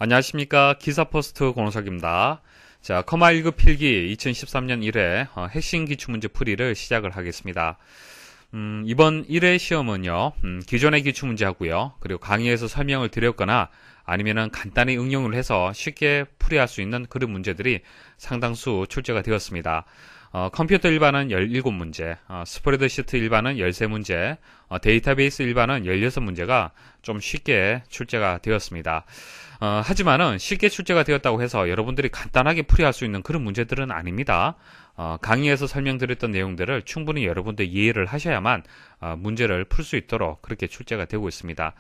안녕하십니까. 기사포스트 권호석입니다. 자, 커마 1급 필기 2013년 1회 핵심 기출문제 풀이를 시작을 하겠습니다. 이번 1회 시험은요, 기존의 기출문제 하고요. 그리고 강의에서 설명을 드렸거나 아니면은 간단히 응용을 해서 쉽게 풀이할 수 있는 그런 문제들이 상당수 출제가 되었습니다. 컴퓨터 일반은 17문제, 스프레드시트 일반은 13문제, 데이터베이스 일반은 16문제가 좀 쉽게 출제가 되었습니다. 하지만은 쉽게 출제가 되었다고 해서 여러분들이 간단하게 풀이할 수 있는 그런 문제들은 아닙니다. 강의에서 설명드렸던 내용들을 충분히 여러분들 이해를 하셔야만 문제를 풀 수 있도록 그렇게 출제가 되고 있습니다.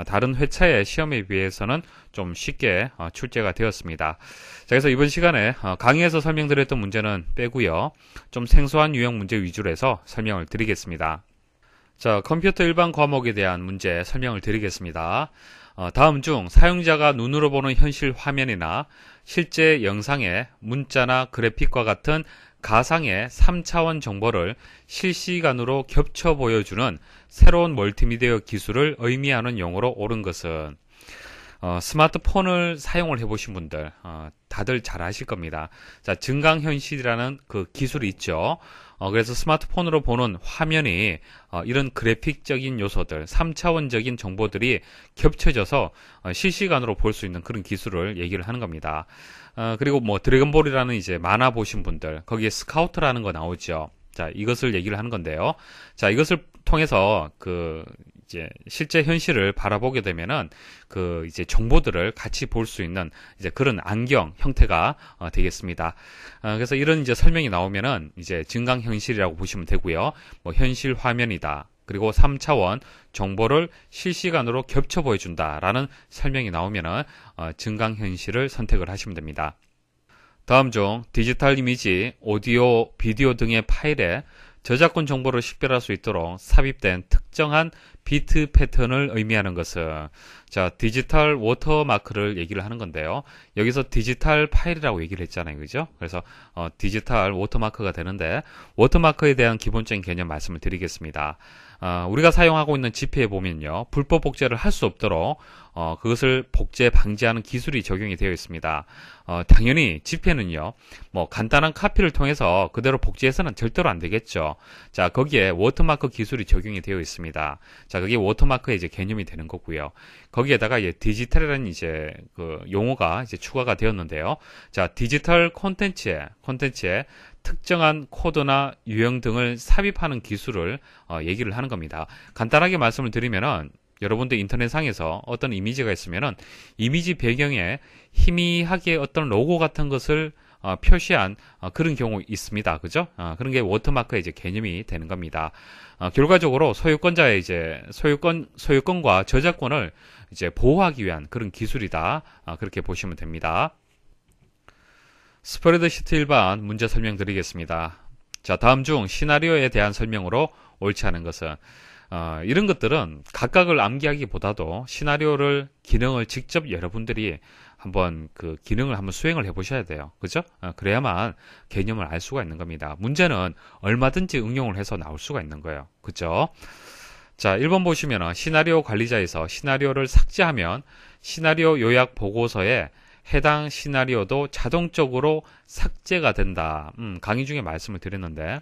다른 회차의 시험에 비해서는 좀 쉽게 출제가 되었습니다. 자, 그래서 이번 시간에 강의에서 설명드렸던 문제는 빼고요. 좀 생소한 유형 문제 위주로 해서 설명을 드리겠습니다. 자, 컴퓨터 일반 과목에 대한 문제 설명을 드리겠습니다. 다음 중 사용자가 눈으로 보는 현실 화면이나 실제 영상의 문자나 그래픽과 같은 가상의 3차원 정보를 실시간으로 겹쳐 보여주는 새로운 멀티미디어 기술을 의미하는 용어로 옳은 것은 스마트폰을 사용을 해보신 분들 다들 잘 아실 겁니다. 자, 증강현실이라는 그 기술이 있죠. 그래서 스마트폰으로 보는 화면이 이런 그래픽적인 요소들, 3차원적인 정보들이 겹쳐져서 실시간으로 볼 수 있는 그런 기술을 얘기를 하는 겁니다. 그리고 뭐 드래곤볼이라는 이제 만화 보신 분들, 거기에 스카우트라는 거 나오죠. 자, 이것을 얘기를 하는 건데요. 자, 이것을 통해서 이제 실제 현실을 바라보게 되면은 이제 정보들을 같이 볼 수 있는 이제 그런 안경 형태가 되겠습니다. 그래서 이런 이제 설명이 나오면은 이제 증강현실이라고 보시면 되고요. 뭐 현실 화면이다. 그리고 3차원 정보를 실시간으로 겹쳐 보여준다라는 설명이 나오면은 증강현실을 선택을 하시면 됩니다. 다음 중 디지털 이미지, 오디오, 비디오 등의 파일에 저작권 정보를 식별할 수 있도록 삽입된 특정한 비트 패턴을 의미하는 것은 자, 디지털 워터마크를 얘기를 하는 건데요. 여기서 디지털 파일이라고 얘기를 했잖아요. 그죠? 그래서 디지털 워터마크가 되는데 워터마크에 대한 기본적인 개념 말씀을 드리겠습니다. 우리가 사용하고 있는 지폐에 보면요. 불법 복제를 할 수 없도록 그것을 복제 방지하는 기술이 적용이 되어 있습니다. 당연히 지폐는요. 뭐 간단한 카피를 통해서 그대로 복제해서는 절대로 안 되겠죠. 자, 거기에 워터마크 기술이 적용이 되어 있습니다. 자, 그게 워터마크의 이제 개념이 되는 거고요. 거기에다가 이제 디지털이라는 이제 그 용어가 이제 추가가 되었는데요. 자, 디지털 콘텐츠에 특정한 코드나 유형 등을 삽입하는 기술을 얘기를 하는 겁니다. 간단하게 말씀을 드리면은 여러분들 인터넷상에서 어떤 이미지가 있으면은 이미지 배경에 희미하게 어떤 로고 같은 것을 표시한 그런 경우 있습니다. 그죠? 그런 게 워터마크의 이제 개념이 되는 겁니다. 결과적으로 소유권자의 이제 소유권과 저작권을 이제 보호하기 위한 그런 기술이다. 그렇게 보시면 됩니다. 스프레드시트 일반 문제 설명드리겠습니다. 자, 다음 중 시나리오에 대한 설명으로 옳지 않은 것은 이런 것들은 각각을 암기하기보다도 시나리오를 기능을 직접 여러분들이 한번 그 기능을 한번 수행을 해보셔야 돼요. 그죠? 그래야만 개념을 알 수가 있는 겁니다. 문제는 얼마든지 응용을 해서 나올 수가 있는 거예요. 그죠? 자, 1번 보시면 시나리오 관리자에서 시나리오를 삭제하면 시나리오 요약 보고서에 해당 시나리오도 자동적으로 삭제가 된다. 강의 중에 말씀을 드렸는데,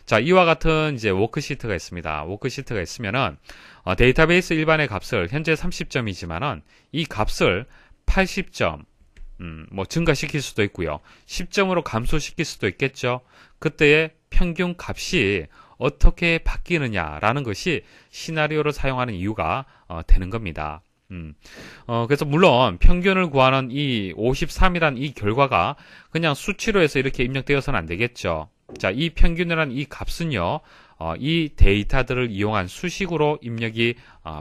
자, 이와 같은 이제 워크시트가 있습니다. 워크시트가 있으면은 데이터베이스 일반의 값을 현재 30점이지만은 이 값을 80점 뭐 증가시킬 수도 있고요. 10점으로 감소시킬 수도 있겠죠. 그때의 평균 값이 어떻게 바뀌느냐라는 것이 시나리오를 사용하는 이유가 되는 겁니다. 그래서 물론 평균을 구하는 이 53이라는 이 결과가 그냥 수치로 해서 이렇게 입력되어서는 안 되겠죠. 자, 이 평균이라는 이 값은요, 이 데이터들을 이용한 수식으로 입력이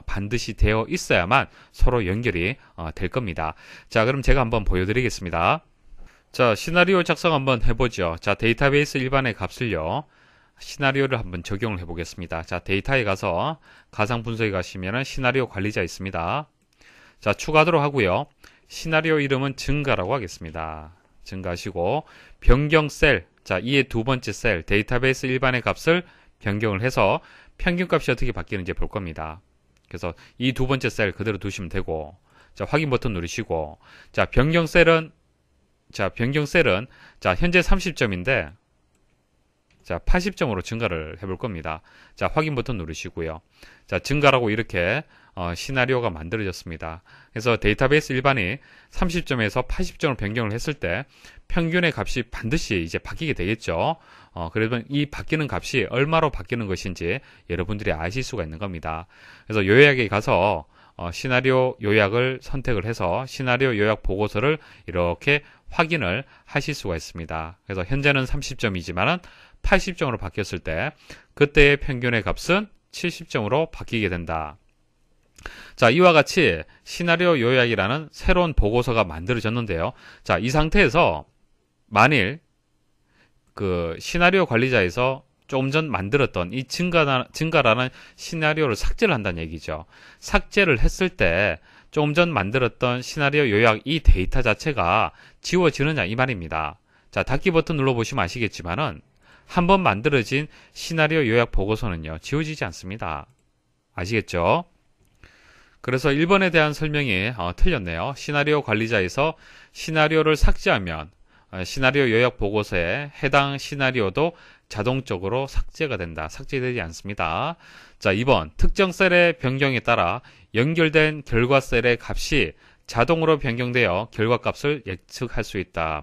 반드시 되어 있어야만 서로 연결이 될 겁니다. 자, 그럼 제가 한번 보여드리겠습니다. 자, 시나리오 작성 한번 해보죠. 자, 데이터베이스 일반의 값을요, 시나리오를 한번 적용을 해보겠습니다. 자, 데이터에 가서 가상 분석에 가시면은 시나리오 관리자 있습니다. 자, 추가하도록 하고요. 시나리오 이름은 증가라고 하겠습니다. 증가하시고 변경 셀, 자, 이의 두 번째 셀 데이터베이스 일반의 값을 변경을 해서 평균값이 어떻게 바뀌는지 볼 겁니다. 그래서 이 두 번째 셀 그대로 두시면 되고, 자, 확인 버튼 누르시고, 자, 변경셀은 자, 현재 30점인데, 자, 80점으로 증가를 해볼 겁니다. 자, 확인 버튼 누르시고요. 자, 증가라고 이렇게 시나리오가 만들어졌습니다. 그래서 데이터베이스 일반이 30점에서 80점으로 변경을 했을 때 평균의 값이 반드시 이제 바뀌게 되겠죠. 그러면 이 바뀌는 값이 얼마로 바뀌는 것인지 여러분들이 아실 수가 있는 겁니다. 그래서 요약에 가서 시나리오 요약을 선택을 해서 시나리오 요약 보고서를 이렇게 확인을 하실 수가 있습니다. 그래서 현재는 30점이지만은 80점으로 바뀌었을 때 그때의 평균의 값은 70점으로 바뀌게 된다. 자, 이와 같이 시나리오 요약이라는 새로운 보고서가 만들어졌는데요. 자, 이 상태에서 만일 그 시나리오 관리자에서 조금 전 만들었던 이 증가라는 시나리오를 삭제를 한다는 얘기죠. 삭제를 했을 때 조금 전 만들었던 시나리오 요약 이 데이터 자체가 지워지느냐 이 말입니다. 자, 닫기 버튼 눌러보시면 아시겠지만은 한번 만들어진 시나리오 요약 보고서는요, 지워지지 않습니다. 아시겠죠? 그래서 1번에 대한 설명이 틀렸네요. 시나리오 관리자에서 시나리오를 삭제하면 시나리오 요약 보고서에 해당 시나리오도 자동적으로 삭제가 된다. 삭제되지 않습니다. 자, 2번 특정 셀의 변경에 따라 연결된 결과 셀의 값이 자동으로 변경되어 결과값을 예측할 수 있다.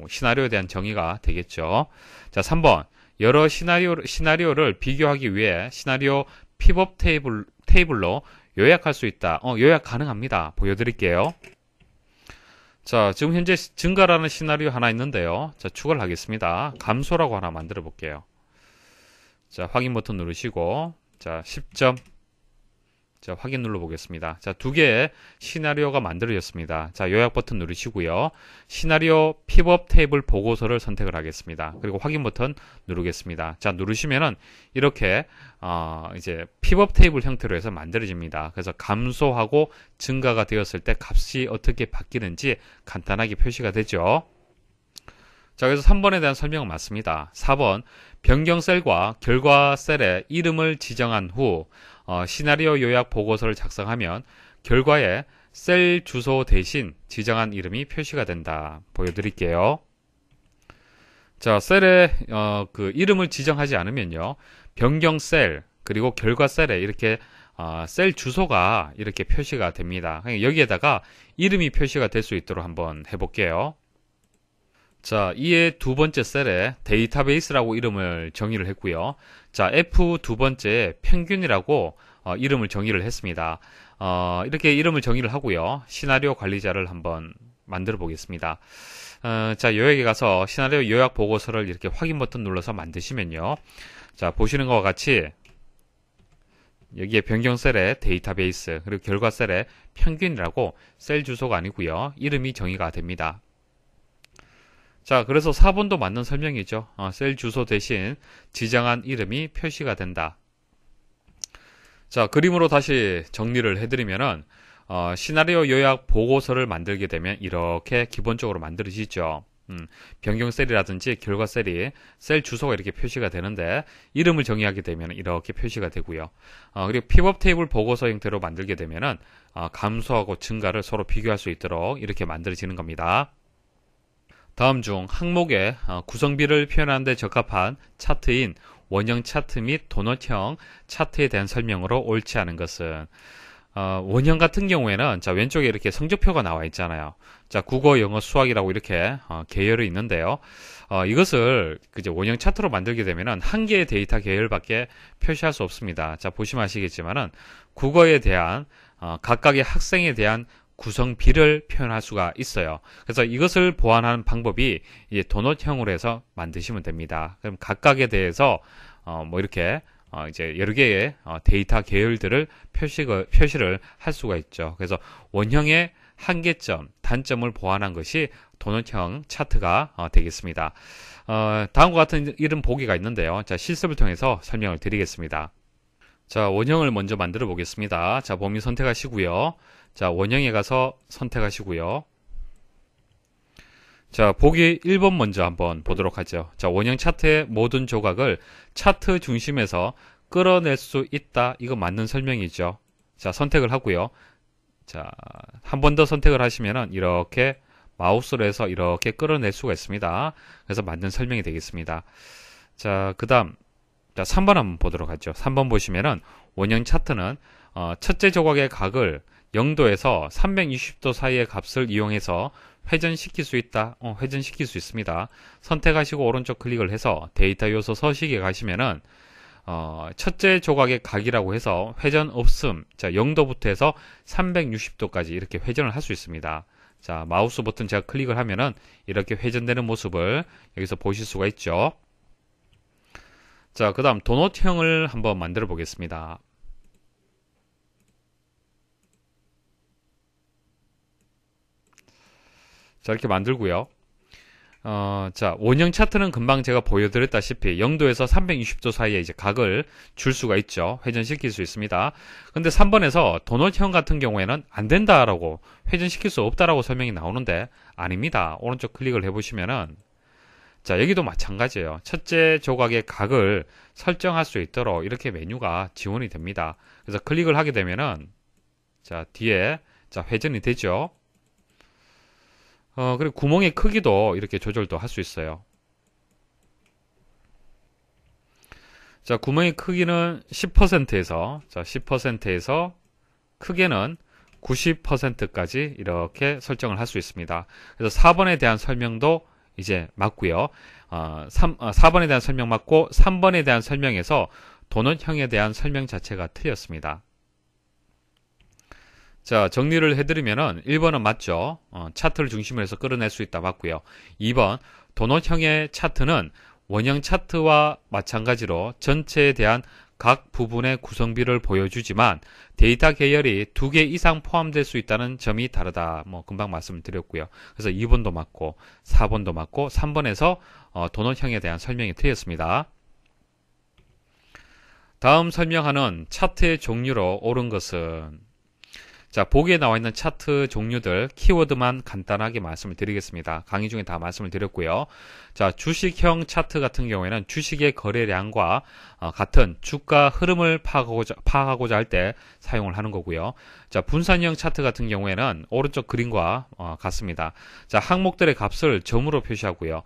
시나리오에 대한 정의가 되겠죠. 자, 3번 여러 시나리오를 비교하기 위해 시나리오 픽업 테이블로 요약할 수 있다. 요약 가능합니다. 보여드릴게요. 자, 지금 현재 증가라는 시나리오 하나 있는데요. 자, 추가를 하겠습니다. 감소라고 하나 만들어 볼게요. 자, 확인 버튼 누르시고, 자, 10점. 자, 확인 눌러 보겠습니다. 자, 두 개의 시나리오가 만들어졌습니다. 자, 요약 버튼 누르시고요. 시나리오 픽업 테이블 보고서를 선택을 하겠습니다. 그리고 확인 버튼 누르겠습니다. 자, 누르시면은 이렇게 이제 픽업 테이블 형태로 해서 만들어집니다. 그래서 감소하고 증가가 되었을 때 값이 어떻게 바뀌는지 간단하게 표시가 되죠. 자, 그래서 3번에 대한 설명은 맞습니다. 4번 변경 셀과 결과 셀의 이름을 지정한 후 시나리오 요약 보고서를 작성하면 결과에 셀 주소 대신 지정한 이름이 표시가 된다. 보여드릴게요. 자, 셀에 그 이름을 지정하지 않으면요, 변경 셀 그리고 결과 셀에 이렇게 셀 주소가 이렇게 표시가 됩니다. 여기에다가 이름이 표시가 될 수 있도록 한번 해볼게요. 자, 이에 두 번째 셀에 데이터베이스라고 이름을 정의를 했고요. 자, F 두 번째 평균이라고 이름을 정의를 했습니다. 이렇게 이름을 정의를 하고요. 시나리오 관리자를 한번 만들어 보겠습니다. 자, 요약에 가서 시나리오 요약 보고서를 이렇게 확인 버튼 눌러서 만드시면요. 자, 보시는 것과 같이 여기에 변경 셀에 데이터베이스 그리고 결과 셀에 평균이라고 셀 주소가 아니고요. 이름이 정의가 됩니다. 자, 그래서 4번도 맞는 설명이죠. 셀 주소 대신 지정한 이름이 표시가 된다. 자, 그림으로 다시 정리를 해드리면은 시나리오 요약 보고서를 만들게 되면 이렇게 기본적으로 만들어지죠. 변경 셀이라든지 결과 셀이 셀 주소가 이렇게 표시가 되는데 이름을 정의하게 되면 이렇게 표시가 되고요. 그리고 픽업 테이블 보고서 형태로 만들게 되면은 감소하고 증가를 서로 비교할 수 있도록 이렇게 만들어지는 겁니다. 다음 중 항목의 구성비를 표현하는 데 적합한 차트인 원형 차트 및 도넛형 차트에 대한 설명으로 옳지 않은 것은 원형 같은 경우에는 자, 왼쪽에 이렇게 성적표가 나와 있잖아요. 자, 국어, 영어, 수학이라고 이렇게 계열이 있는데요. 이것을 그저 원형 차트로 만들게 되면은 한 개의 데이터 계열밖에 표시할 수 없습니다. 자, 보시면 아시겠지만은 국어에 대한 각각의 학생에 대한 구성비를 표현할 수가 있어요. 그래서 이것을 보완하는 방법이 이제 도넛형으로 해서 만드시면 됩니다. 그럼 각각에 대해서 이렇게 이제 여러 개의 데이터 계열들을 표시를 할 수가 있죠. 그래서 원형의 한계점, 단점을 보완한 것이 도넛형 차트가 되겠습니다. 다음과 같은 이런 보기가 있는데요. 자, 실습을 통해서 설명을 드리겠습니다. 자, 원형을 먼저 만들어 보겠습니다. 자, 범위 선택하시고요. 자, 원형에 가서 선택하시고요. 자, 보기 1번 먼저 한번 보도록 하죠. 자, 원형 차트의 모든 조각을 차트 중심에서 끌어낼 수 있다. 이거 맞는 설명이죠. 자, 선택을 하고요. 자, 한 번 더 선택을 하시면은 이렇게 마우스로 해서 이렇게 끌어낼 수가 있습니다. 그래서 맞는 설명이 되겠습니다. 자, 그 다음, 자, 3번 한번 보도록 하죠. 3번 보시면은 원형 차트는 첫째 조각의 각을 0도에서 360도 사이의 값을 이용해서 회전시킬 수 있다. 회전시킬 수 있습니다. 선택하시고 오른쪽 클릭을 해서 데이터 요소 서식에 가시면은 첫째 조각의 각이라고 해서 회전 없음. 자, 0도부터 해서 360도까지 이렇게 회전을 할 수 있습니다. 자, 마우스 버튼 제가 클릭을 하면은 이렇게 회전되는 모습을 여기서 보실 수가 있죠. 자, 그 다음 도넛형을 한번 만들어 보겠습니다. 자, 이렇게 만들고요. 자, 원형 차트는 금방 제가 보여드렸다시피 0도에서 360도 사이에 이제 각을 줄 수가 있죠. 회전시킬 수 있습니다. 근데 3번에서 도넛형 같은 경우에는 안 된다라고, 회전시킬 수 없다라고 설명이 나오는데 아닙니다. 오른쪽 클릭을 해보시면은, 자, 여기도 마찬가지예요. 첫째 조각의 각을 설정할 수 있도록 이렇게 메뉴가 지원이 됩니다. 그래서 클릭을 하게 되면은, 자, 뒤에, 자, 회전이 되죠. 그리고 구멍의 크기도 이렇게 조절도 할 수 있어요. 자, 구멍의 크기는 10%에서, 자, 10%에서 크게는 90%까지 이렇게 설정을 할 수 있습니다. 그래서 4번에 대한 설명도 이제 맞고요. 4번에 대한 설명 맞고 3번에 대한 설명에서 도넛형에 대한 설명 자체가 틀렸습니다. 자, 정리를 해드리면은 1번은 맞죠. 차트를 중심으로 해서 끌어낼 수 있다 맞고요. 2번 도넛형의 차트는 원형 차트와 마찬가지로 전체에 대한 각 부분의 구성비를 보여주지만 데이터 계열이 2개 이상 포함될 수 있다는 점이 다르다. 뭐 금방 말씀을 드렸고요. 그래서 2번도 맞고 4번도 맞고 3번에서 도넛형에 대한 설명이 틀렸습니다. 다음 설명하는 차트의 종류로 옳은 것은, 자, 보기에 나와 있는 차트 종류들 키워드만 간단하게 말씀을 드리겠습니다. 강의 중에 다 말씀을 드렸고요. 자, 주식형 차트 같은 경우에는 주식의 거래량과 같은 주가 흐름을 파악하고자 할 때 사용을 하는 거고요. 자, 분산형 차트 같은 경우에는 오른쪽 그림과 같습니다. 자, 항목들의 값을 점으로 표시하고요.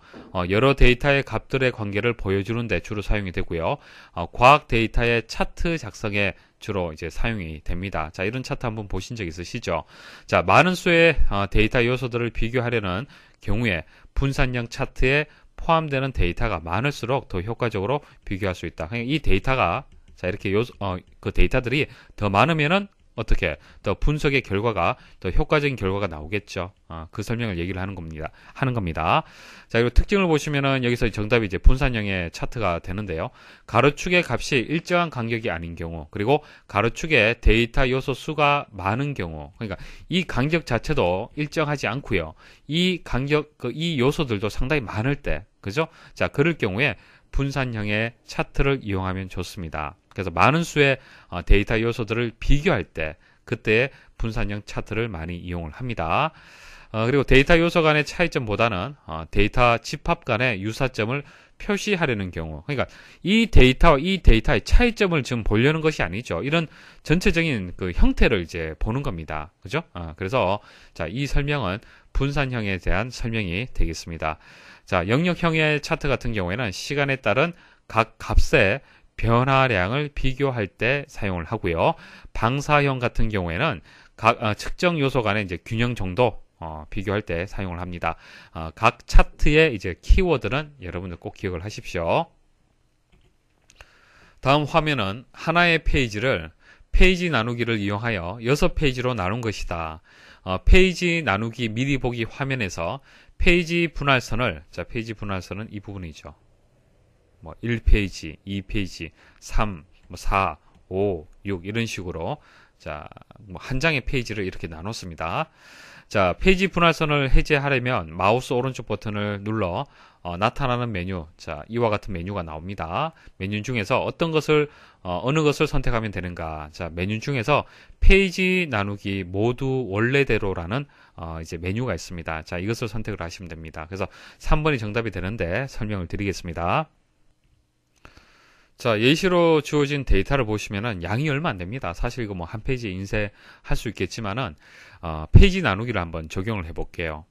여러 데이터의 값들의 관계를 보여주는 데 주로 사용이 되고요. 과학 데이터의 차트 작성에 주로 이제 사용이 됩니다. 자, 이런 차트 한번 보신 적 있으시죠? 자, 많은 수의 데이터 요소들을 비교하려는 경우에 분산형 차트에 포함되는 데이터가 많을수록 더 효과적으로 비교할 수 있다. 그러니까 이 데이터가, 자, 이렇게 그 데이터들이 더 많으면은 어떻게 더 분석의 결과가 더 효과적인 결과가 나오겠죠. 그 설명을 얘기를 하는 겁니다. 자, 그리고 특징을 보시면은 여기서 정답이 이제 분산형의 차트가 되는데요. 가로축의 값이 일정한 간격이 아닌 경우, 그리고 가로축에 데이터 요소 수가 많은 경우, 그러니까 이 간격 자체도 일정하지 않고요. 이 간격, 이 요소들도 상당히 많을 때, 그죠? 자, 그럴 경우에 분산형의 차트를 이용하면 좋습니다. 그래서 많은 수의 데이터 요소들을 비교할 때 그때 분산형 차트를 많이 이용을 합니다. 그리고 데이터 요소 간의 차이점보다는 데이터 집합 간의 유사점을 표시하려는 경우, 그러니까 이 데이터와 이 데이터의 차이점을 지금 보려는 것이 아니죠. 이런 전체적인 그 형태를 이제 보는 겁니다. 그죠? 그래서 자, 이 설명은 분산형에 대한 설명이 되겠습니다. 자, 영역형의 차트 같은 경우에는 시간에 따른 각 값의 변화량을 비교할 때 사용을 하고요. 방사형 같은 경우에는 각 측정 요소 간의 이제 균형 정도 비교할 때 사용을 합니다. 각 차트의 이제 키워드는 여러분들 꼭 기억을 하십시오. 다음 화면은 하나의 페이지를 페이지 나누기를 이용하여 6페이지로 나눈 것이다. 페이지 나누기 미리 보기 화면에서 페이지 분할선을, 자, 페이지 분할선은 이 부분이죠. 뭐 1페이지, 2페이지, 3, 4, 5, 6 이런 식으로, 자, 뭐 한 장의 페이지를 이렇게 나눴습니다. 자, 페이지 분할선을 해제하려면 마우스 오른쪽 버튼을 눌러 나타나는 메뉴, 자, 이와 같은 메뉴가 나옵니다. 메뉴 중에서 어느 것을 선택하면 되는가? 자, 메뉴 중에서 페이지 나누기 모두 원래대로라는 이제 메뉴가 있습니다. 자, 이것을 선택을 하시면 됩니다. 그래서 3번이 정답이 되는데 설명을 드리겠습니다. 자, 예시로 주어진 데이터를 보시면은 양이 얼마 안 됩니다. 사실 이거 뭐 한 페이지에 인쇄할 수 있겠지만은, 페이지 나누기를 한번 적용을 해 볼게요.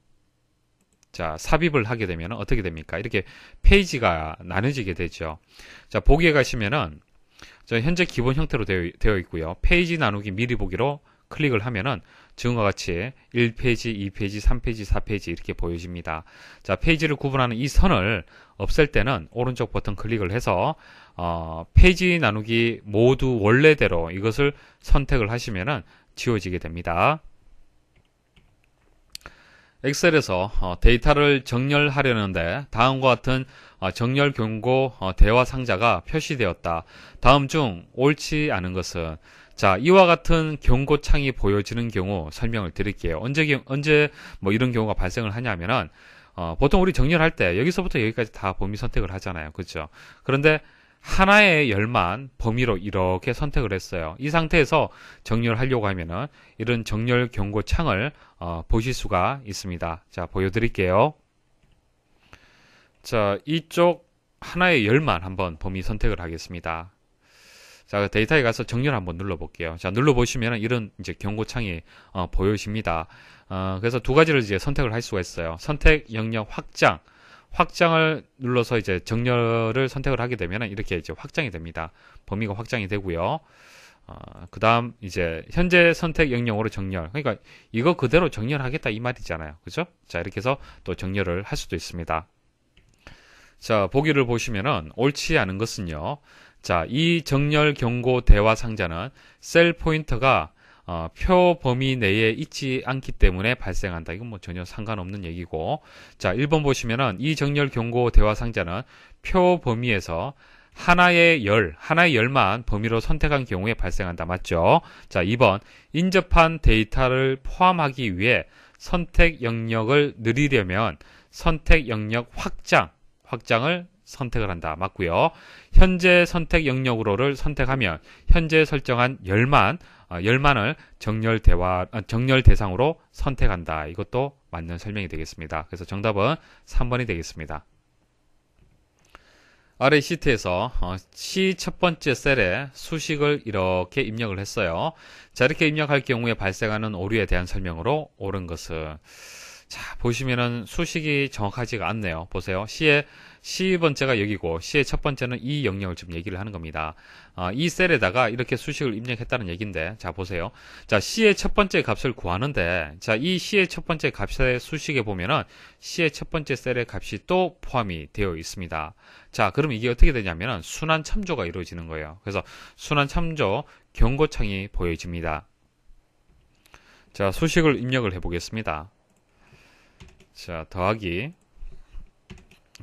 자, 삽입을 하게 되면 어떻게 됩니까? 이렇게 페이지가 나눠지게 되죠. 자, 보기에 가시면은, 현재 기본 형태로 되어 있고요. 페이지 나누기 미리 보기로 클릭을 하면은 지금과 같이 1페이지, 2페이지, 3페이지, 4페이지 이렇게 보여집니다. 자, 페이지를 구분하는 이 선을 없앨 때는 오른쪽 버튼 클릭을 해서 페이지 나누기 모두 원래대로 이것을 선택을 하시면은 지워지게 됩니다. 엑셀에서 데이터를 정렬하려는데 다음과 같은 정렬 경고 대화 상자가 표시되었다. 다음 중 옳지 않은 것은, 자, 이와 같은 경고 창이 보여지는 경우 설명을 드릴게요. 언제 뭐 이런 경우가 발생을 하냐면은 보통 우리 정렬할 때 여기서부터 여기까지 다 범위 선택을 하잖아요. 그렇죠? 그런데 하나의 열만 범위로 이렇게 선택을 했어요. 이 상태에서 정렬하려고 하면은 이런 정렬 경고 창을 보실 수가 있습니다. 자, 보여드릴게요. 자, 이쪽 하나의 열만 한번 범위 선택을 하겠습니다. 자, 데이터에 가서 정렬 한번 눌러볼게요. 자, 눌러보시면 이런 이제 경고창이 보여집니다. 그래서 두 가지를 이제 선택을 할 수가 있어요. 선택 영역 확장을 눌러서 이제 정렬을 선택을 하게 되면 이렇게 이제 확장이 됩니다. 범위가 확장이 되고요. 그 다음 이제 현재 선택 영역으로 정렬. 그러니까 이거 그대로 정렬하겠다 이 말이잖아요. 그죠? 자, 이렇게 해서 또 정렬을 할 수도 있습니다. 자, 보기를 보시면은 옳지 않은 것은요. 자, 이 정렬 경고 대화 상자는 셀 포인터가 표 범위 내에 있지 않기 때문에 발생한다. 이건 뭐 전혀 상관없는 얘기고. 자, 1번 보시면은 이 정렬 경고 대화 상자는 표 범위에서 하나의 열만 범위로 선택한 경우에 발생한다. 맞죠? 자, 2번 인접한 데이터를 포함하기 위해 선택 영역을 늘리려면 선택 영역 확장을 선택을 한다. 맞고요. 현재 선택 영역으로를 선택하면 현재 설정한 열만을 정렬 대상으로 선택한다. 이것도 맞는 설명이 되겠습니다. 그래서 정답은 3번이 되겠습니다. 아래 시트에서 C 첫 번째 셀에 수식을 이렇게 입력을 했어요. 자, 이렇게 입력할 경우에 발생하는 오류에 대한 설명으로 옳은 것은, 자, 보시면은 수식이 정확하지가 않네요. 보세요. C 번째가 여기고 C의 첫 번째는 이 영역을 지금 얘기를 하는 겁니다. 이 셀에다가 이렇게 수식을 입력했다는 얘기인데, 자, 보세요. 자, C의 첫 번째 값을 구하는데, 자, 이 C의 첫 번째 값의 수식에 보면은 C의 첫 번째 셀의 값이 또 포함이 되어 있습니다. 자, 그럼 이게 어떻게 되냐면은 순환 참조가 이루어지는 거예요. 그래서 순환 참조 경고창이 보여집니다. 자, 수식을 입력을 해보겠습니다. 자, 더하기.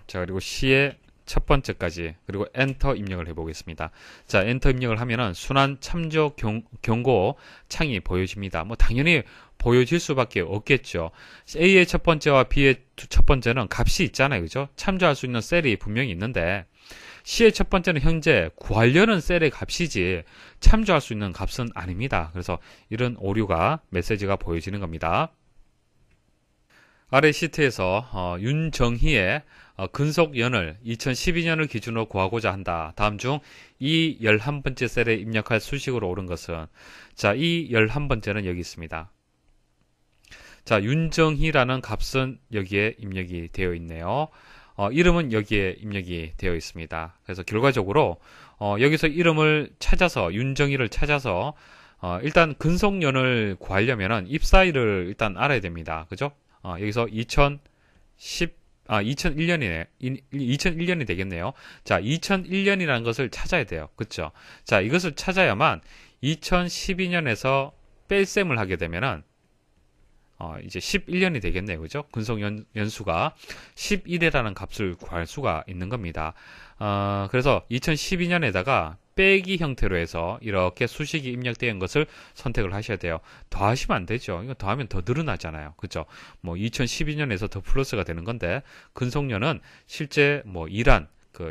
자, 그리고 C의 첫 번째까지, 그리고 엔터 입력을 해보겠습니다. 자, 엔터 입력을 하면은 순환 참조 경고 창이 보여집니다. 뭐 당연히 보여질 수밖에 없겠죠. A의 첫 번째와 B의 첫 번째는 값이 있잖아요. 그죠? 참조할 수 있는 셀이 분명히 있는데, C의 첫 번째는 현재 구하려는 셀의 값이지 참조할 수 있는 값은 아닙니다. 그래서 이런 오류가 메시지가 보여지는 겁니다. 아래 시트에서 윤정희의 근속연을 2012년을 기준으로 구하고자 한다. 다음 중 이 11번째 셀에 입력할 수식으로 옳은 것은, 자, 이 11번째는 여기 있습니다. 자, 윤정희라는 값은 여기에 입력이 되어 있네요. 이름은 여기에 입력이 되어 있습니다. 그래서 결과적으로 여기서 이름을 찾아서, 윤정희를 찾아서 일단 근속연을 구하려면은 입사일을 일단 알아야 됩니다. 그죠? 여기서 2001년이 되겠네요. 자, 2001년이라는 것을 찾아야 돼요. 그쵸? 자, 이것을 찾아야만 2012년에서 뺄셈을 하게 되면은 이제 11년이 되겠네요. 그죠? 근속 연수가 11이라는 값을 구할 수가 있는 겁니다. 그래서 2012년에다가 빼기 형태로 해서 이렇게 수식이 입력된 것을 선택을 하셔야 돼요. 더하시면 안 되죠. 이거 더하면 더 늘어나잖아요. 그죠? 뭐 2012년에서 더 플러스가 되는 건데, 근속연은 실제 뭐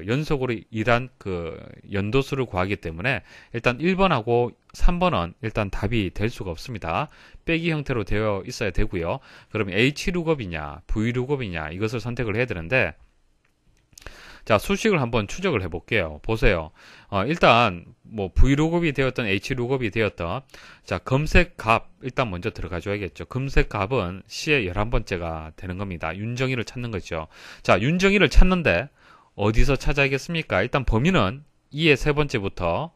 연속으로 일한 그 연도수를 구하기 때문에 일단 1번하고 3번은 일단 답이 될 수가 없습니다. 빼기 형태로 되어 있어야 되고요. 그럼 H 룩업이냐, V 룩업이냐 이것을 선택을 해야 되는데, 자, 수식을 한번 추적을 해 볼게요. 보세요. 일단 뭐 vlookup 되었던 hlookup 되었던 자, 검색 값 일단 먼저 들어가 줘야겠죠. 검색 값은 C의 11번째가 되는 겁니다. 윤정이를 찾는 거죠. 자, 윤정이를 찾는데 어디서 찾아야겠습니까? 일단 범위는 2의 세 번째부터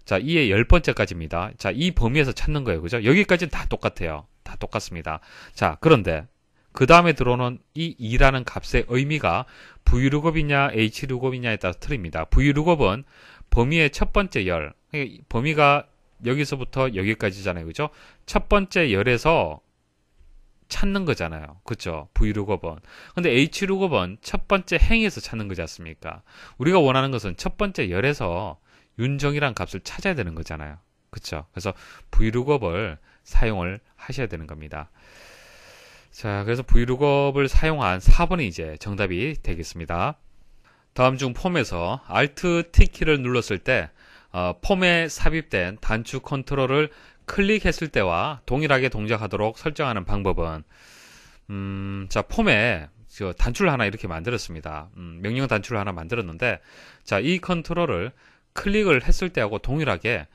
자, 2의 10번째까지입니다. 자, 이 범위에서 찾는 거예요. 그죠? 여기까지는 다 똑같아요. 다 똑같습니다. 자, 그런데 그 다음에 들어오는 이 2라는 값의 의미가 vlookup이냐 hlookup이냐에 따라서 틀립니다. vlookup은 범위의 첫 번째 열, 범위가 여기서부터 여기까지잖아요. 그죠? 첫 번째 열에서 찾는 거잖아요. 그죠? vlookup은. 근데 hlookup은 첫 번째 행에서 찾는 거지 않습니까? 우리가 원하는 것은 첫 번째 열에서 윤정이란 값을 찾아야 되는 거잖아요. 그쵸? 그래서 vlookup을 사용을 하셔야 되는 겁니다. 자, 그래서 vlookup을 사용한 4번이 이제 정답이 되겠습니다. 다음 중 폼에서 Alt T키를 눌렀을 때 폼에 삽입된 단축 컨트롤을 클릭했을 때와 동일하게 동작하도록 설정하는 방법은 자, 폼에 단추를 하나 이렇게 만들었습니다. 명령 단추를 하나 만들었는데 자, 이 컨트롤을 클릭을 했을 때하고 동일하게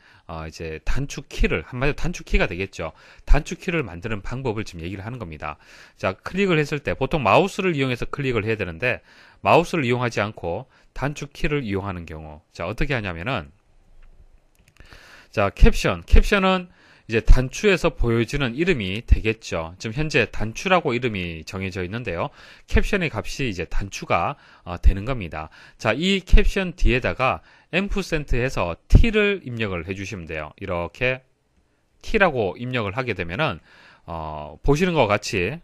이제 단축키를 한마디로 단축키가 되겠죠. 단축키를 만드는 방법을 지금 얘기를 하는 겁니다. 자, 클릭을 했을 때 보통 마우스를 이용해서 클릭을 해야 되는데 마우스를 이용하지 않고 단축키를 이용하는 경우 자, 어떻게 하냐면은 자, 캡션은 이제 단추에서 보여지는 이름이 되겠죠. 지금 현재 단추라고 이름이 정해져 있는데요. 캡션의 값이 이제 단추가 되는 겁니다. 자, 이 캡션 뒤에다가 ampersand해서 t를 입력을 해주시면 돼요. 이렇게 t라고 입력을 하게 되면은 보시는 것과 같이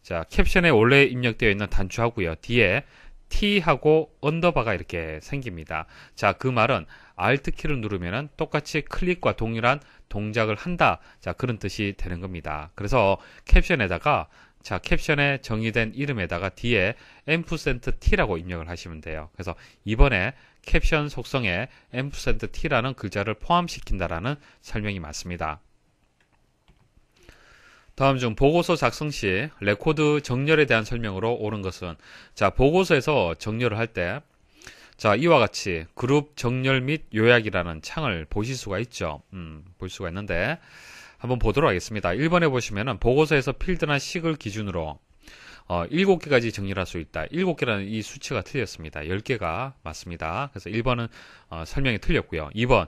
자, 캡션에 원래 입력되어 있는 단추하고요. 뒤에 t하고 언더바가 이렇게 생깁니다. 자, 그 말은 Alt키를 누르면은 똑같이 클릭과 동일한 동작을 한다. 자, 그런 뜻이 되는 겁니다. 그래서 캡션에다가 자, 캡션에 정의된 이름에다가 뒤에 %t라고 입력을 하시면 돼요. 그래서 이번에 캡션 속성에 %t라는 글자를 포함시킨다라는 설명이 맞습니다. 다음 중 보고서 작성 시 레코드 정렬에 대한 설명으로 옳은 것은 자, 보고서에서 정렬을 할 때 자, 이와 같이 그룹 정렬 및 요약이라는 창을 보실 수가 있죠. 볼 수가 있는데 한번 보도록 하겠습니다. 1번에 보시면은 보고서에서 필드나 식을 기준으로 7개까지 정렬할 수 있다. 7개라는 이 수치가 틀렸습니다. 10개가 맞습니다. 그래서 1번은 설명이 틀렸고요. 2번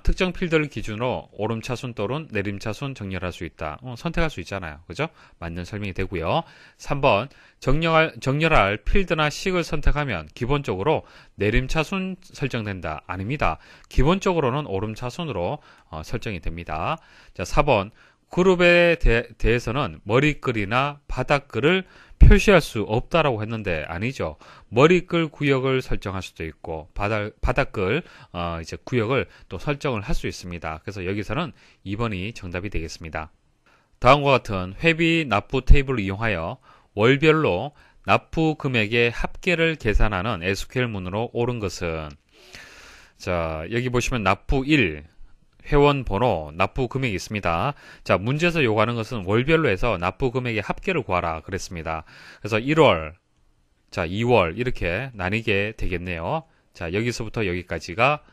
특정 필드를 기준으로 오름차순 또는 내림차순 정렬할 수 있다. 선택할 수 있잖아요. 그죠? 맞는 설명이 되고요. 3번 정렬할 필드나 식을 선택하면 기본적으로 내림차순 설정된다. 아닙니다. 기본적으로는 오름차순으로 설정이 됩니다. 자, 4번 그룹에 대해서는 머리글이나 바닥글을 표시할 수 없다라고 했는데 아니죠. 머리글 구역을 설정할 수도 있고 바닥글 이제 구역을 또 설정을 할 수 있습니다. 그래서 여기서는 2번이 정답이 되겠습니다. 다음과 같은 회비 납부 테이블을 이용하여 월별로 납부 금액의 합계를 계산하는 SQL문으로 옳은 것은 자, 여기 보시면 납부 1 회원 번호, 납부 금액이 있습니다. 자, 문제에서 요구하는 것은 월별로 해서 납부 금액의 합계를 구하라 그랬습니다. 그래서 1월, 자, 2월 이렇게 나뉘게 되겠네요. 자, 여기서부터 여기까지가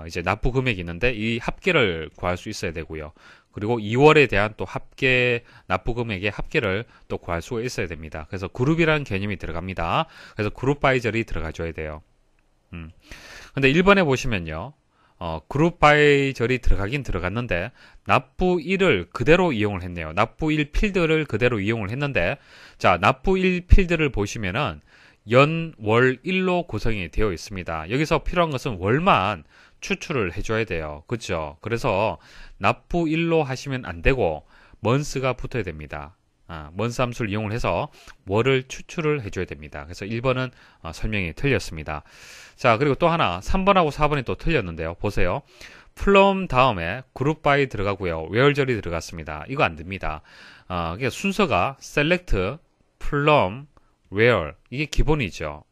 이제 납부 금액이 있는데 이 합계를 구할 수 있어야 되고요. 그리고 2월에 대한 또 합계, 납부 금액의 합계를 또 구할 수가 있어야 됩니다. 그래서 그룹이라는 개념이 들어갑니다. 그래서 그룹 바이절이 들어가줘야 돼요. 근데 1번에 보시면요. 그룹 바이절이 들어가긴 들어갔는데 납부 1을 그대로 이용을 했네요. 납부 1 필드를 그대로 이용을 했는데 자, 납부 1 필드를 보시면은 연, 월, 일로 구성이 되어 있습니다. 여기서 필요한 것은 월만 추출을 해줘야 돼요. 그렇죠? 그래서 납부 1로 하시면 안 되고 먼스가 붙어야 됩니다. 먼스 함수를 이용을 해서 월을 추출을 해줘야 됩니다. 그래서 1번은 설명이 틀렸습니다. 자, 그리고 또 하나 3번하고 4번이 또 틀렸는데요. 보세요. 플럼 다음에 그룹 바이 들어가고요. 웨얼절이 들어갔습니다. 이거 안 됩니다. 그러니까 순서가 select, 플럼, where 이게 기본이죠.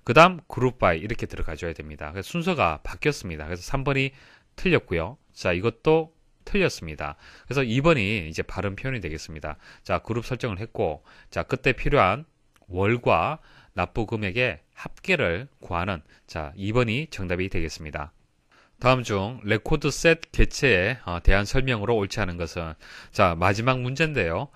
그 다음 그룹 바이 이렇게 들어가줘야 됩니다. 그래서 순서가 바뀌었습니다. 그래서 3번이 틀렸고요. 자, 이것도 틀렸습니다. 그래서 2번이 이제 바른 표현이 되겠습니다. 자, 그룹 설정을 했고, 자, 그때 필요한 월과 납부 금액의 합계를 구하는 자 2번이 정답이 되겠습니다. 다음 중 레코드 셋 개체에 대한 설명으로 옳지 않은 것은 자 마지막 문제인데요.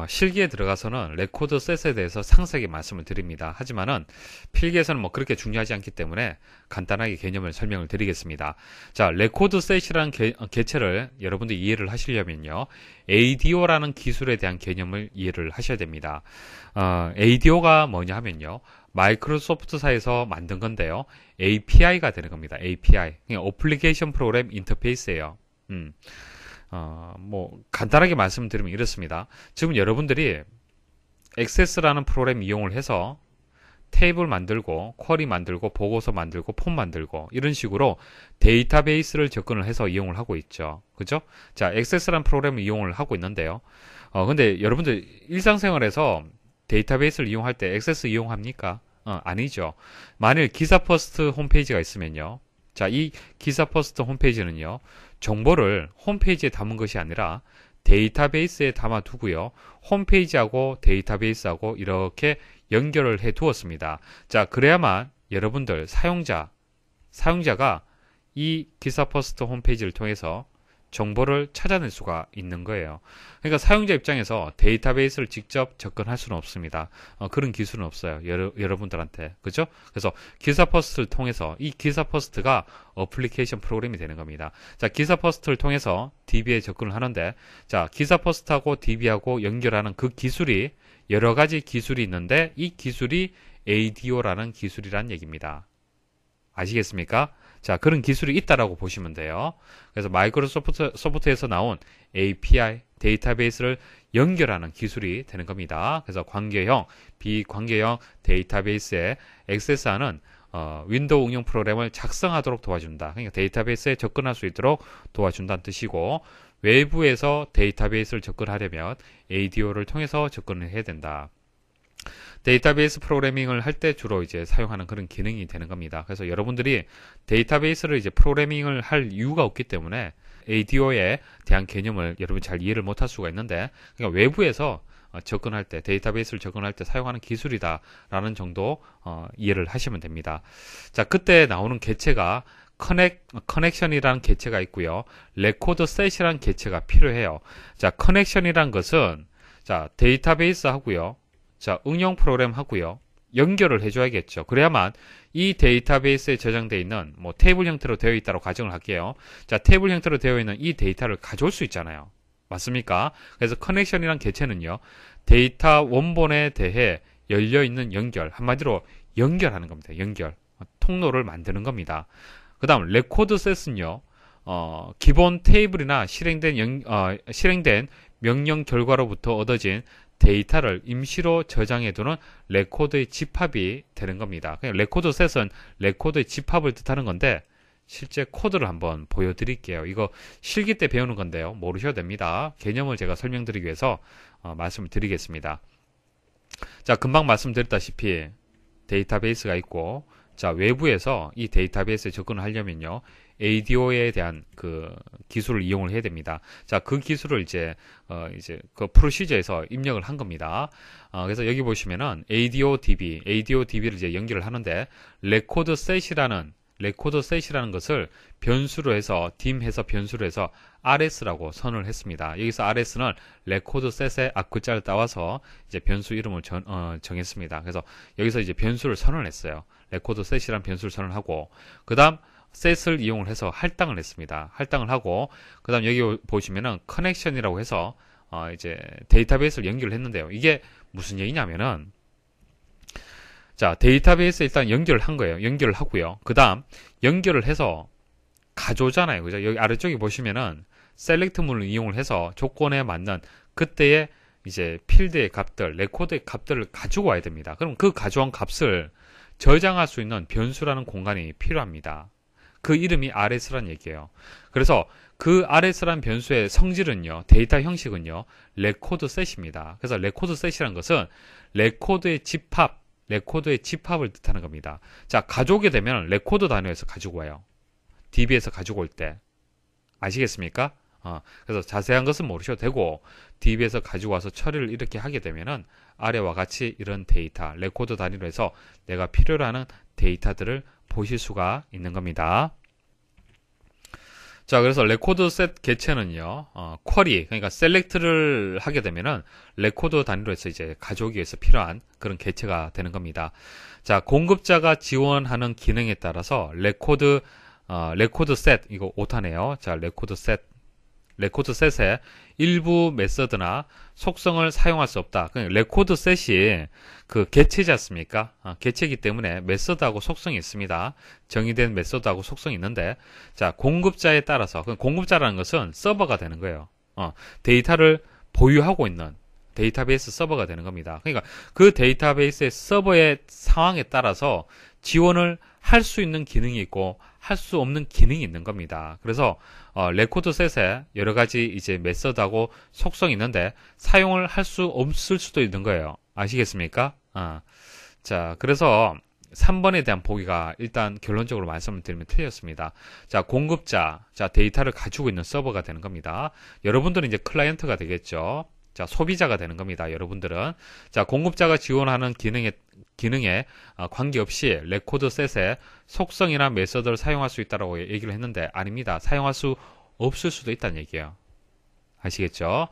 실기에 들어가서는 레코드 셋에 대해서 상세하게 말씀을 드립니다. 하지만은 필기에서는 뭐 그렇게 중요하지 않기 때문에 간단하게 개념을 설명을 드리겠습니다. 자, 레코드 셋이라는 개체를 여러분들이 이해를 하시려면요. ADO라는 기술에 대한 개념을 이해를 하셔야 됩니다. ADO가 뭐냐 하면요. 마이크로소프트사에서 만든 건데요. API가 되는 겁니다. API. 그냥 어플리케이션 프로그램 인터페이스예요. 뭐 간단하게 말씀드리면 이렇습니다. 지금 여러분들이 액세스라는 프로그램 이용을 해서 테이블 만들고 쿼리 만들고 보고서 만들고 폼 만들고 이런 식으로 데이터베이스를 접근을 해서 이용을 하고 있죠. 그죠? 자, 액세스라는 프로그램을 이용을 하고 있는데요. 근데 여러분들 일상생활에서 데이터베이스를 이용할 때 액세스 이용합니까? 아니죠. 만일 기사퍼스트 홈페이지가 있으면요. 자, 이 기사퍼스트 홈페이지는요. 정보를 홈페이지에 담은 것이 아니라 데이터베이스에 담아두고요. 홈페이지하고 데이터베이스하고 이렇게 연결을 해 두었습니다. 자, 그래야만 여러분들 사용자가 이 기사퍼스트 홈페이지를 통해서 정보를 찾아낼 수가 있는 거예요. 그러니까 사용자 입장에서 데이터베이스를 직접 접근할 수는 없습니다. 그런 기술은 없어요. 여러분들한테. 그죠? 그래서 기사퍼스트를 통해서 이 기사퍼스트가 어플리케이션 프로그램이 되는 겁니다. 자, 기사퍼스트를 통해서 DB에 접근을 하는데 자, 기사퍼스트하고 DB하고 연결하는 그 기술이 여러 가지 기술이 있는데 이 기술이 ADO라는 기술이란 얘기입니다. 아시겠습니까? 자, 그런 기술이 있다라고 보시면 돼요. 그래서 마이크로소프트에서 나온 API, 데이터베이스를 연결하는 기술이 되는 겁니다. 그래서 관계형, 비관계형 데이터베이스에 액세스하는 윈도우 응용 프로그램을 작성하도록 도와준다. 그러니까 데이터베이스에 접근할 수 있도록 도와준다는 뜻이고 외부에서 데이터베이스를 접근하려면 ADO를 통해서 접근을 해야 된다. 데이터베이스 프로그래밍을 할 때 주로 이제 사용하는 그런 기능이 되는 겁니다. 그래서 여러분들이 데이터베이스를 이제 프로그래밍을 할 이유가 없기 때문에 ADO에 대한 개념을 여러분 잘 이해를 못할 수가 있는데, 그러니까 외부에서 접근할 때, 데이터베이스를 접근할 때 사용하는 기술이다라는 정도 이해를 하시면 됩니다. 자, 그때 나오는 개체가 커넥션이라는 개체가 있고요. 레코드 셋이라는 개체가 필요해요. 자, 커넥션이라는 것은 자, 데이터베이스 하고요. 자, 응용 프로그램 하고요. 연결을 해줘야겠죠. 그래야만 이 데이터베이스에 저장되어 있는 뭐 테이블 형태로 되어 있다고 가정을 할게요. 자, 테이블 형태로 되어 있는 이 데이터를 가져올 수 있잖아요. 맞습니까? 그래서 커넥션이란 개체는요. 데이터 원본에 대해 열려있는 연결, 한마디로 연결하는 겁니다. 연결. 통로를 만드는 겁니다. 그 다음 레코드 셋은요. 기본 테이블이나 실행된 명령 결과로부터 얻어진 데이터를 임시로 저장해두는 레코드의 집합이 되는 겁니다. 그냥 레코드 셋은 레코드의 집합을 뜻하는 건데 실제 코드를 한번 보여드릴게요. 이거 실기 때 배우는 건데요. 모르셔도 됩니다. 개념을 제가 설명드리기 위해서 말씀을 드리겠습니다. 자, 금방 말씀드렸다시피 데이터베이스가 있고 자, 외부에서 이 데이터베이스에 접근을 하려면요. ADO에 대한 그 기술을 이용을 해야 됩니다. 자, 그 기술을 이제 그 프로시저에서 입력을 한 겁니다. 그래서 여기 보시면은 ADODB를 이제 연결을 하는데 레코드 셋이라는 것을 변수로 해서 dim해서 변수로 해서 RS라고 선을 했습니다. 여기서 RS는 레코드 셋의 앞글자를 따와서 이제 변수 이름을 정했습니다. 그래서 여기서 이제 변수를 선을 했어요. 레코드 셋이라는 변수를 선을 하고 그다음 셋을 이용을 해서 할당을 했습니다. 할당을 하고 그다음 여기 보시면은 커넥션이라고 해서 이제 데이터베이스를 연결을 했는데요. 이게 무슨 얘기냐면은 자, 데이터베이스에 일단 연결을 한 거예요. 연결을 하고요. 그 다음, 연결을 해서 가져오잖아요. 그죠? 여기 아래쪽에 보시면은, 셀렉트문을 이용을 해서 조건에 맞는 그때의 이제 필드의 값들, 레코드의 값들을 가지고 와야 됩니다. 그럼 그 가져온 값을 저장할 수 있는 변수라는 공간이 필요합니다. 그 이름이 RS라는 얘기예요. 그래서 그 RS라는 변수의 성질은요, 데이터 형식은요, 레코드 셋입니다. 그래서 레코드 셋이라는 것은 레코드의 집합을 뜻하는 겁니다. 자, 가져오게 되면 레코드 단위에서 가지고 와요. DB에서 가지고 올 때. 아시겠습니까? 그래서 자세한 것은 모르셔도 되고 DB에서 가지고 와서 처리를 이렇게 하게 되면은 아래와 같이 이런 데이터, 레코드 단위로 해서 내가 필요로 하는 데이터들을 보실 수가 있는 겁니다. 자, 그래서 레코드 셋 개체는요, 쿼리, 그러니까 셀렉트를 하게 되면은 레코드 단위로 해서 이제 가져오기 위해서 필요한 그런 개체가 되는 겁니다. 자, 공급자가 지원하는 기능에 따라서 레코드 셋, 이거 오타네요. 자, 레코드 셋의 일부 메서드나 속성을 사용할 수 없다. 그러니까 레코드 셋이 그 개체지 않습니까? 개체이기 때문에 메서드하고 속성이 있습니다. 정의된 메서드하고 속성이 있는데, 자, 공급자에 따라서, 공급자라는 것은 서버가 되는 거예요. 데이터를 보유하고 있는 데이터베이스 서버가 되는 겁니다. 그러니까 그 데이터베이스의 서버의 상황에 따라서 지원을 할 수 있는 기능이 있고 할 수 없는 기능이 있는 겁니다. 그래서 레코드 셋에 여러 가지 이제 메서드하고 속성이 있는데 사용을 할 수 없을 수도 있는 거예요. 아시겠습니까? 자, 그래서 3번에 대한 보기가 일단 결론적으로 말씀을 드리면 틀렸습니다. 자, 공급자, 자, 데이터를 가지고 있는 서버가 되는 겁니다. 여러분들은 이제 클라이언트가 되겠죠. 자, 소비자가 되는 겁니다. 여러분들은. 자, 공급자가 지원하는 기능에 관계없이 레코드 셋의 속성이나 메서드를 사용할 수 있다고 얘기를 했는데 아닙니다. 사용할 수 없을 수도 있다는 얘기예요. 아시겠죠?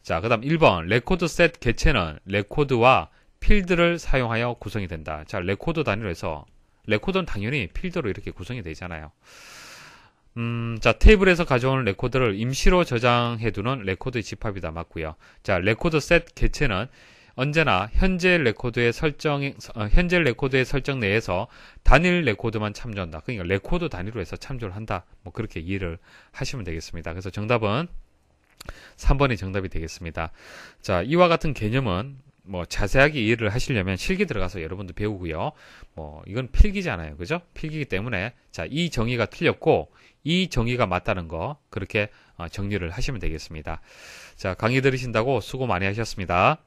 자, 그 다음 1번 레코드 셋 개체는 레코드와 필드를 사용하여 구성이 된다. 자, 레코드 단위로 해서 레코드는 당연히 필드로 이렇게 구성이 되잖아요. 자, 테이블에서 가져오는 레코드를 임시로 저장해두는 레코드의 집합이다. 맞고요. 자, 레코드 셋 개체는 언제나 현재 레코드의 설정 내에서 단일 레코드만 참조한다. 그러니까 레코드 단위로 해서 참조를 한다. 뭐 그렇게 이해를 하시면 되겠습니다. 그래서 정답은 3번이 정답이 되겠습니다. 자, 이와 같은 개념은 뭐 자세하게 이해를 하시려면 실기 들어가서 여러분들 배우고요. 뭐 이건 필기잖아요. 그죠? 필기이기 때문에 자, 이 정의가 틀렸고 이 정의가 맞다는 거 그렇게 정리를 하시면 되겠습니다. 자, 강의 들으신다고 수고 많이 하셨습니다.